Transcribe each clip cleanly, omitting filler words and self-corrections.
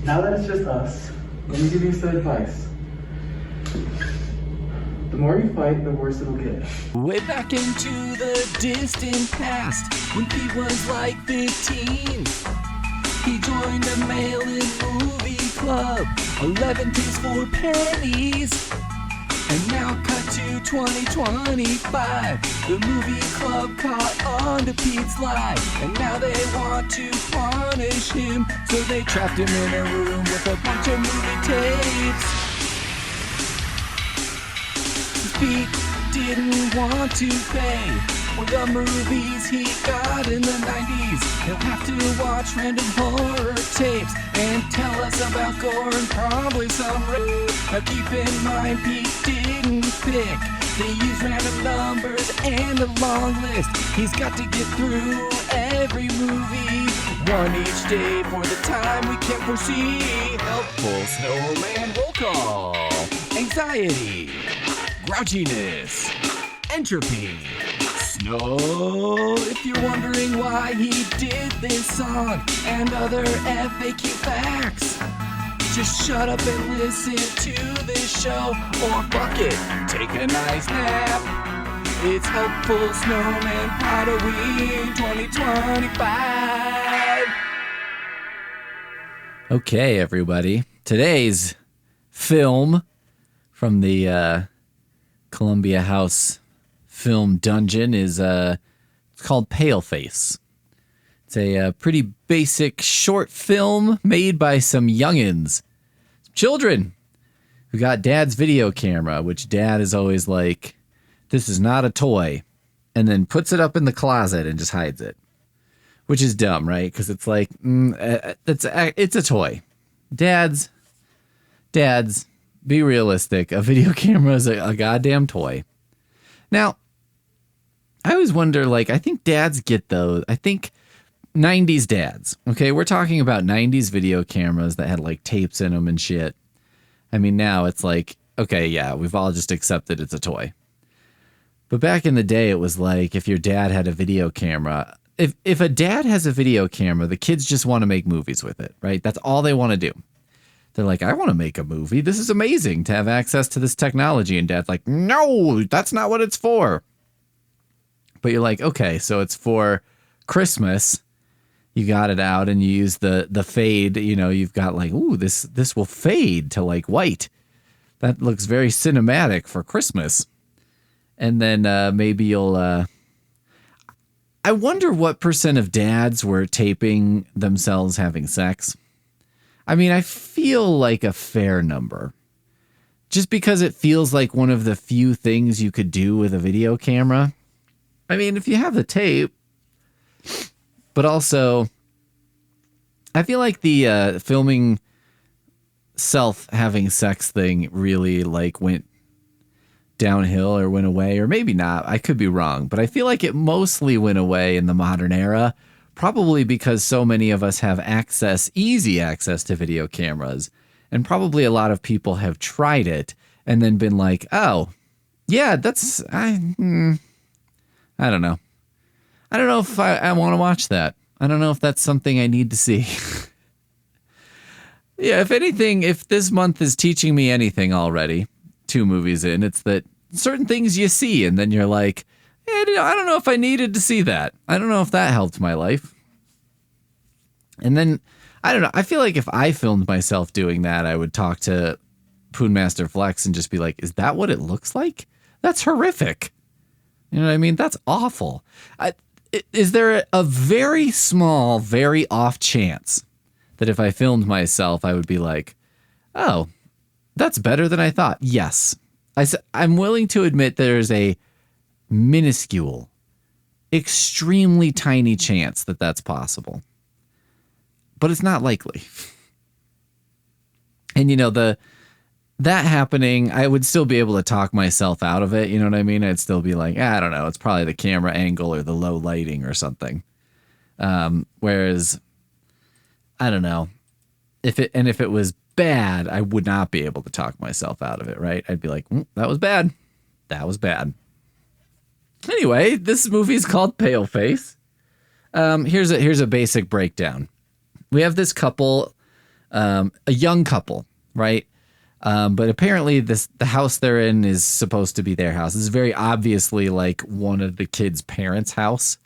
Now that it's just us, let me give you some advice. The more you fight, the worse it'll get. Way back into the distant past, when he was like 15, he joined a mail-in movie club, 11 days for pennies. And now cut to 2025, the movie club caught on to Pete's life. And now they want to punish him, so they trapped him in a room with a bunch of movie tapes. Pete didn't want to pay for the movies he got in the 90s. He'll have to watch random horror tapes and tell us about gore and probably some rape. Now keep in mind, Pete didn't pick. They use random numbers and a long list. He's got to get through every movie, one each day for the time we can't foresee. Helpful Snowman roll call. Anxiety. Grouchiness, entropy, snow. If you're wondering why he did this song and other FAQ facts, just shut up and listen to this show, or fuck it, take a nice nap. It's Helpful Snowman Podoween 2025. Okay, everybody. Today's film from the Columbia House Film Dungeon is it's called Paleface. It's a pretty basic short film made by some youngins, some children who got dad's video camera, which dad is always like, this is not a toy, and then puts it up in the closet and just hides it, which is dumb, right? Because it's like, it's a toy. Dads, be realistic. A video camera is a goddamn toy. Now, I always wonder, like, I think dads get those. I think 90s dads, okay? We're talking about 90s video cameras that had, like, tapes in them and shit. I mean, now it's like, okay, yeah, we've all just accepted it's a toy. But back in the day, it was like, if your dad had a video camera, if a dad has a video camera, the kids just want to make movies with it, right? That's all they want to do. They're like, I want to make a movie. This is amazing to have access to this technology. And dad's like, no, that's not what it's for. But you're like, okay, so it's for Christmas. You got it out and you use the fade. You know, you've got like, ooh, this will fade to like white. That looks very cinematic for Christmas. And then maybe you'll... I wonder what % of dads were taping themselves having sex. I mean, I feel like a fair number. Just because it feels like one of the few things you could do with a video camera. I mean, if you have the tape. But also, I feel like the filming having sex thing really like went downhill or went away. Or maybe not. I could be wrong. But I feel like it mostly went away in the modern era. Probably because so many of us have easy access to video cameras. And probably a lot of people have tried it and then been like, oh, yeah, I don't know. I don't know if I want to watch that. I don't know if that's something I need to see. Yeah, if anything, if this month is teaching me anything already, 2 movies in, it's that certain things you see and then you're like, I don't know if I needed to see that. I don't know if that helped my life. And then, I don't know. I feel like if I filmed myself doing that, I would talk to Poonmaster Flex and just be like, is that what it looks like? That's horrific. You know what I mean? That's awful. Is there a very small, very off chance that if I filmed myself, I would be like, oh, that's better than I thought? Yes. I'm willing to admit there's a minuscule, extremely tiny chance that that's possible. But it's not likely. And, you know, that happening, I would still be able to talk myself out of it. You know what I mean? I'd still be like, I don't know. It's probably the camera angle or the low lighting or something. Whereas, I don't know. If it was bad, I would not be able to talk myself out of it, right? I'd be like, that was bad. That was bad. Anyway, this movie is called Paleface. Here's a basic breakdown. We have this couple a young couple, right? But apparently the house they're in is supposed to be their house. This is very obviously like one of the kids' parents' house.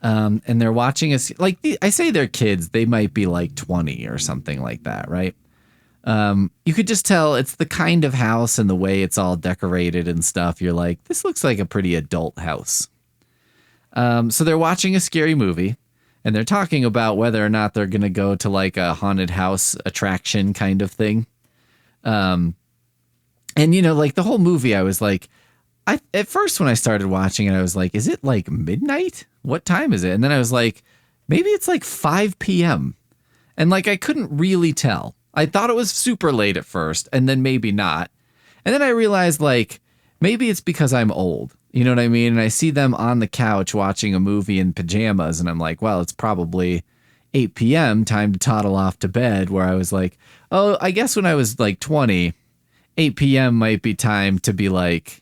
And they're watching us like I say they're kids. They might be like 20 or something like that, right? You could just tell it's the kind of house and the way it's all decorated and stuff. You're like, this looks like a pretty adult house. So they're watching a scary movie and they're talking about whether or not they're going to go to like a haunted house attraction kind of thing. And you know, like the whole movie, I was like, at first when I started watching it, I was like, is it like midnight? What time is it? And then I was like, maybe it's like 5 p.m. And like, I couldn't really tell. I thought it was super late at first and then maybe not. And then I realized like, maybe it's because I'm old. You know what I mean? And I see them on the couch watching a movie in pajamas and I'm like, well, it's probably 8 p.m. time to toddle off to bed, where I was like, oh, I guess when I was like 20, 8 p.m. might be time to be like,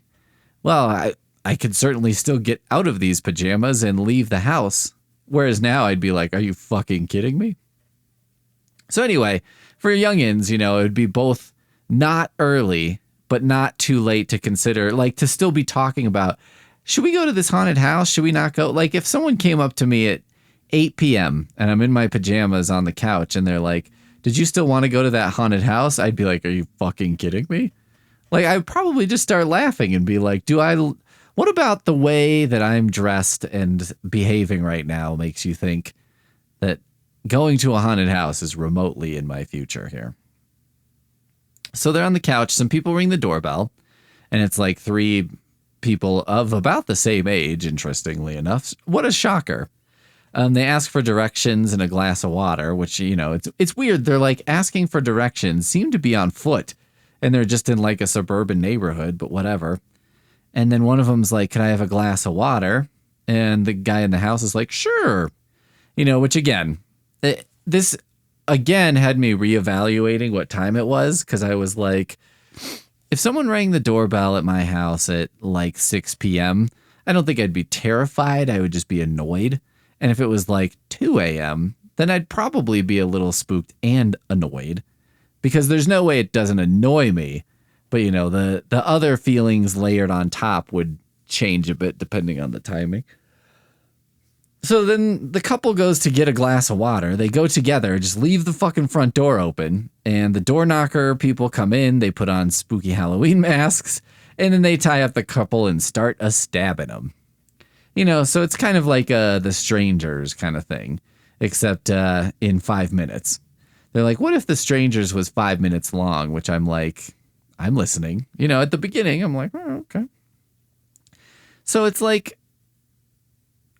well, I could certainly still get out of these pajamas and leave the house. Whereas now I'd be like, are you fucking kidding me? So anyway, for youngins, you know, it would be both not early, but not too late to consider, like to still be talking about, should we go to this haunted house? Should we not go? Like if someone came up to me at 8 p.m. and I'm in my pajamas on the couch and they're like, did you still want to go to that haunted house? I'd be like, are you fucking kidding me? Like, I'd probably just start laughing and be like, what about the way that I'm dressed and behaving right now makes you think that going to a haunted house is remotely in my future here? So they're on the couch. Some people ring the doorbell and it's like 3 people of about the same age, interestingly enough. What a shocker. They ask for directions and a glass of water, which, you know, it's weird. They're like asking for directions, seem to be on foot, and they're just in like a suburban neighborhood, but whatever. And then one of them's like, can I have a glass of water? And the guy in the house is like, sure. You know, which again, this again had me reevaluating what time it was, because I was like, if someone rang the doorbell at my house at like 6 p.m., I don't think I'd be terrified. I would just be annoyed. And if it was like 2 a.m., then I'd probably be a little spooked and annoyed, because there's no way it doesn't annoy me. But, you know, the other feelings layered on top would change a bit depending on the timing. So then the couple goes to get a glass of water. They go together, just leave the fucking front door open. And the door knocker people come in. They put on spooky Halloween masks. And then they tie up the couple and start a stabbing them. You know, so it's kind of like The Strangers kind of thing, except in 5 minutes. They're like, what if The Strangers was 5 minutes long? Which I'm like, I'm listening. You know, at the beginning, I'm like, oh, okay. So it's like,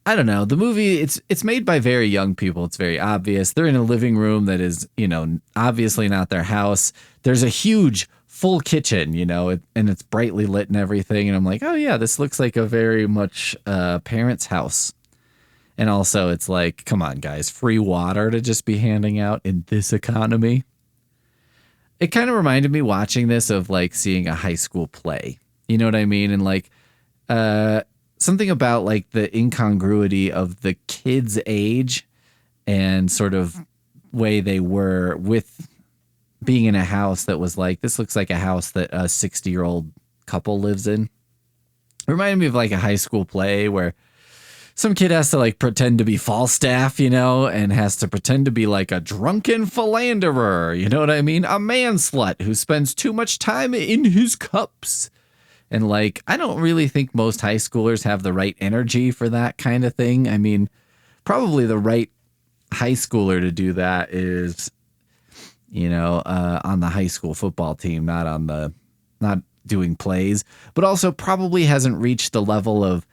I don't know. The movie, it's made by very young people. It's very obvious. They're in a living room that is, you know, obviously not their house. There's a huge full kitchen, you know, and it's brightly lit and everything. And I'm like, oh yeah, this looks like a very much parent's house. And also it's like, come on guys, free water to just be handing out in this economy. It kind of reminded me watching this of like seeing a high school play. You know what I mean? And like something about like the incongruity of the kids' age and sort of way they were with being in a house that was like, this looks like a house that a 60-year-old couple lives in. It reminded me of like a high school play where some kid has to like pretend to be Falstaff, you know, and has to pretend to be like a drunken philanderer. You know what I mean? A man slut who spends too much time in his cups. And like, I don't really think most high schoolers have the right energy for that kind of thing. I mean, probably the right high schooler to do that is, you know, on the high school football team, not doing plays, but also probably hasn't reached the level of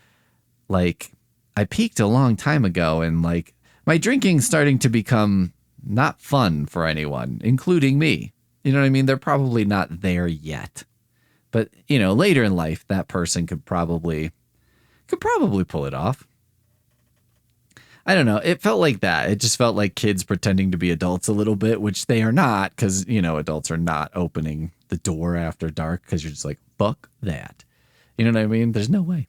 like, I peaked a long time ago and like my drinking's starting to become not fun for anyone, including me. You know what I mean? They're probably not there yet, but you know, later in life, that person could probably pull it off. I don't know. It felt like that. It just felt like kids pretending to be adults a little bit, which they are not, because, you know, adults are not opening the door after dark because you're just like, fuck that. You know what I mean? There's no way.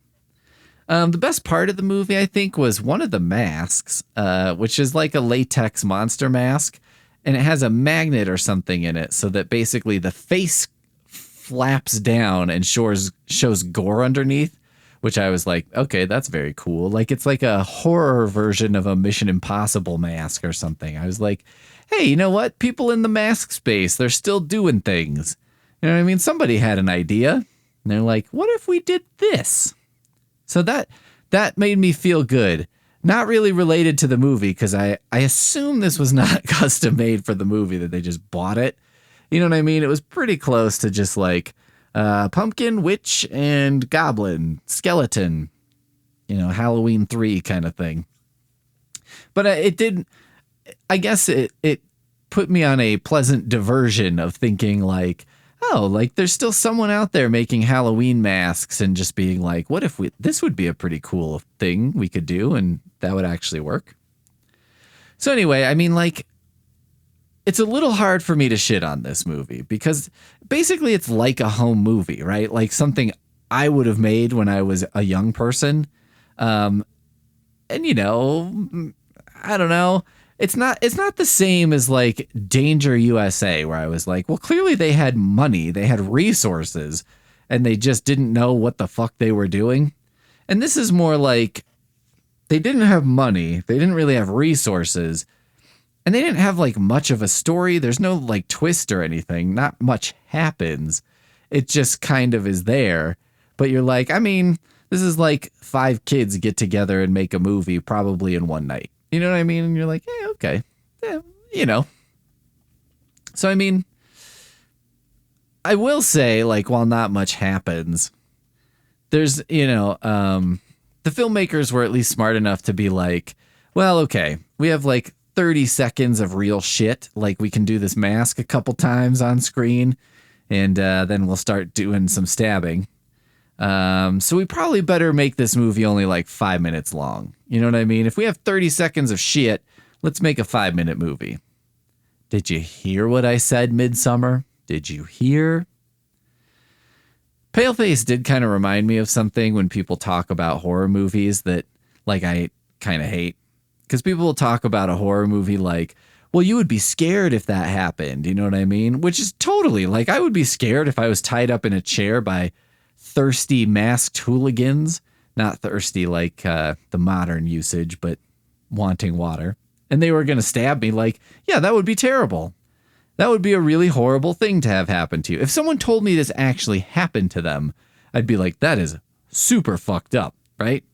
The best part of the movie, I think, was one of the masks, which is like a latex monster mask. and it has a magnet or something in it so that basically the face flaps down and shows gore underneath, which I was like, okay, that's very cool. Like it's like a horror version of a Mission Impossible mask or something. I was like, hey, you know what? People in the mask space, they're still doing things. You know what I mean? Somebody had an idea and they're like, what if we did this? So that made me feel good. Not really related to the movie because I assume this was not custom made for the movie, that they just bought it. You know what I mean? It was pretty close to just like pumpkin, witch, and goblin, skeleton, Halloween 3 kind of thing. But it did, I guess it put me on a pleasant diversion of thinking like, oh, like there's still someone out there making Halloween masks and just being like, what if this would be a pretty cool thing we could do and that would actually work. So anyway, I mean, like, it's a little hard for me to shit on this movie because basically it's like a home movie, right? Like something I would have made when I was a young person. And I don't know. It's not the same as like Danger USA, where I was like, well, clearly they had money, they had resources, and they just didn't know what the fuck they were doing. And this is more like they didn't have money, they didn't really have resources, and they didn't have like much of a story. There's no like twist or anything. Not much happens. It just kind of is there. But you're like, I mean, this is like 5 kids get together and make a movie probably in one night. You know what I mean? And you're like, yeah, okay. Yeah, So, I mean, I will say, like, while not much happens, there's, the filmmakers were at least smart enough to be like, well, okay, we have like 30 seconds of real shit. Like, we can do this mask a couple times on screen, and then we'll start doing some stabbing. So we probably better make this movie only like 5 minutes long. You know what I mean? If we have 30 seconds of shit, let's make a 5-minute movie. Did you hear what I said, Midsummer? Did you hear? Paleface did kind of remind me of something when people talk about horror movies that like I kind of hate. Because people will talk about a horror movie like, well, you would be scared if that happened. You know what I mean? Which is totally like, I would be scared if I was tied up in a chair by thirsty masked hooligans. Not thirsty like the modern usage, but wanting water. And they were going to stab me. Like, yeah, that would be terrible. That would be a really horrible thing to have happen to you. If someone told me this actually happened to them, I'd be like, that is super fucked up, right?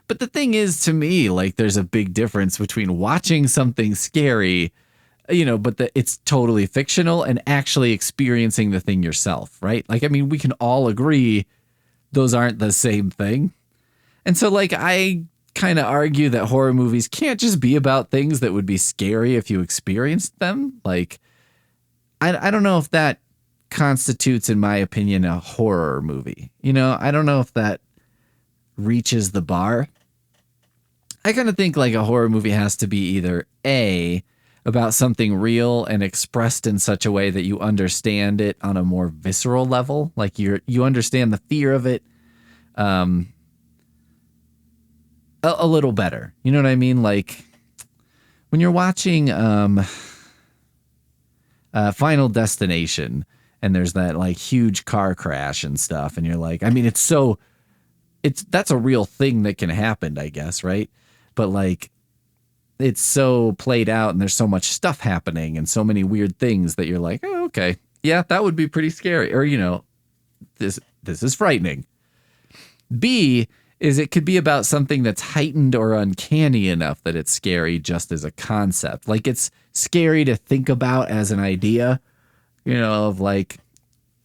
But the thing is, to me, like, there's a big difference between watching something scary, but it's totally fictional, and actually experiencing the thing yourself, right? Like, I mean, we can all agree those aren't the same thing. And so, like, I kind of argue that horror movies can't just be about things that would be scary if you experienced them. Like, I don't know if that constitutes, in my opinion, a horror movie. I don't know if that reaches the bar. I kind of think like a horror movie has to be either A, about something real and expressed in such a way that you understand it on a more visceral level. Like you understand the fear of it a little better. You know what I mean? Like when you're watching Final Destination and there's that like huge car crash and stuff, and you're like, I mean, that's a real thing that can happen, I guess, right? But like it's so played out and there's so much stuff happening and so many weird things that you're like, oh, okay, yeah, that would be pretty scary. Or, this is frightening. B is it could be about something that's heightened or uncanny enough that it's scary just as a concept. Like it's scary to think about as an idea, of like,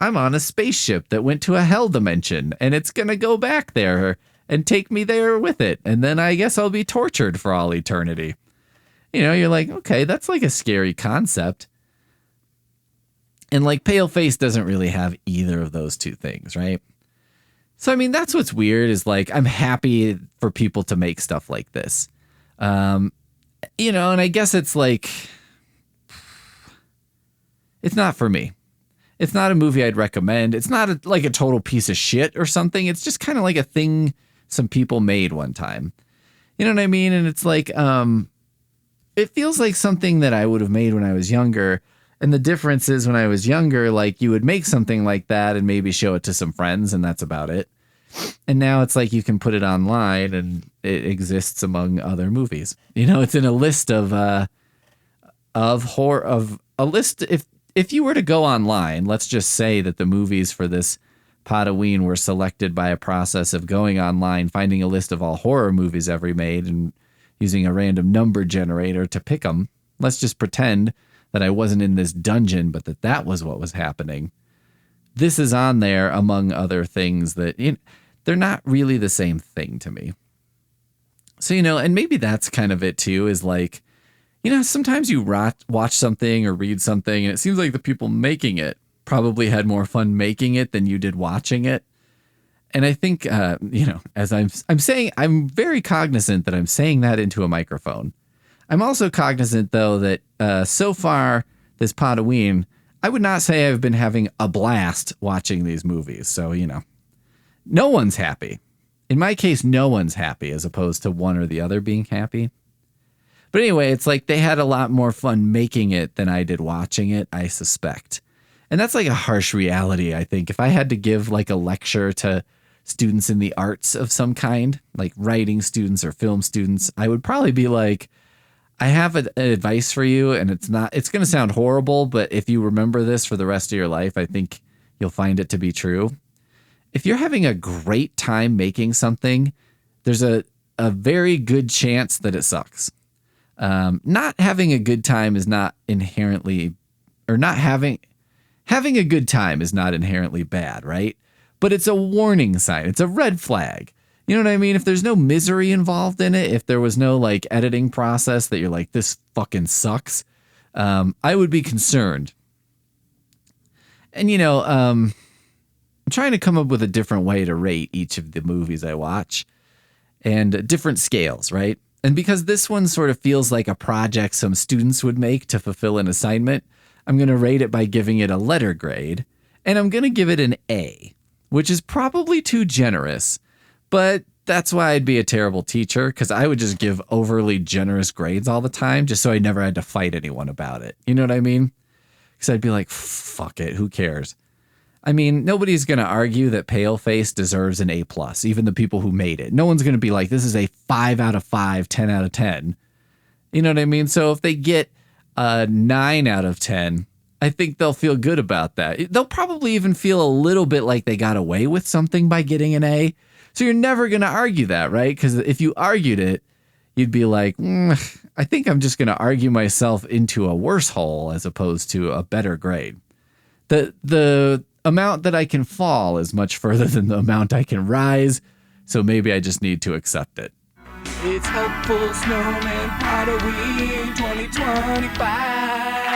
I'm on a spaceship that went to a hell dimension and it's going to go back there and take me there with it. And then I guess I'll be tortured for all eternity. You're like, okay, that's like a scary concept. And like Paleface doesn't really have either of those two things, right? So, I mean, that's what's weird is like, I'm happy for people to make stuff like this. And I guess it's like, it's not for me. It's not a movie I'd recommend. It's not like a total piece of shit or something. It's just kind of like a thing some people made one time. You know what I mean? And it's like, it feels like something that I would have made when I was younger. And the difference is when I was younger, like you would make something like that and maybe show it to some friends, and that's about it. And now it's like you can put it online and it exists among other movies. You know, it's in a list of horror of a list. If you were to go online, let's just say that the movies for this Podoween were selected by a process of going online, finding a list of all horror movies ever made, and using a random number generator to pick them. Let's just pretend that I wasn't in this dungeon, but that was what was happening. This is on there among other things that they're not really the same thing to me. So, and maybe that's kind of it too, is like, sometimes you watch something or read something and it seems like the people making it probably had more fun making it than you did watching it. And I think, as I'm saying, I'm very cognizant that I'm saying that into a microphone. I'm also cognizant, though, that so far this Podoween, I would not say I've been having a blast watching these movies. So, no one's happy. In my case, no one's happy as opposed to one or the other being happy. But anyway, it's like they had a lot more fun making it than I did watching it, I suspect. And that's like a harsh reality, I think. If I had to give like a lecture to students in the arts of some kind, like writing students or film students, I would probably be like, I have an advice for you, and it's going to sound horrible, but if you remember this for the rest of your life, I think you'll find it to be true. If you're having a great time making something, there's a very good chance that it sucks. Not having a good time is not inherently, or not having a good time is not inherently bad, right? But it's a warning sign. It's a red flag. You know what I mean? If there's no misery involved in it, if there was no like editing process that you're like, this fucking sucks, I would be concerned. And, I'm trying to come up with a different way to rate each of the movies I watch and different scales, right? And because this one sort of feels like a project some students would make to fulfill an assignment, I'm going to rate it by giving it a letter grade, and I'm going to give it an A, which is probably too generous. But that's why I'd be a terrible teacher, because I would just give overly generous grades all the time just so I never had to fight anyone about it. You know what I mean? Because I'd be like, fuck it, who cares? I mean, nobody's going to argue that Paleface deserves an A+, even the people who made it. No one's going to be like, this is a 5 out of 5, 10 out of 10. You know what I mean? So if they get a 9 out of 10, I think they'll feel good about that. They'll probably even feel a little bit like they got away with something by getting an A. So you're never going to argue that, right? Because if you argued it, you'd be like, I think I'm just going to argue myself into a worse hole as opposed to a better grade. The amount that I can fall is much further than the amount I can rise, so maybe I just need to accept it. It's hopeful snowman Podoween 2025.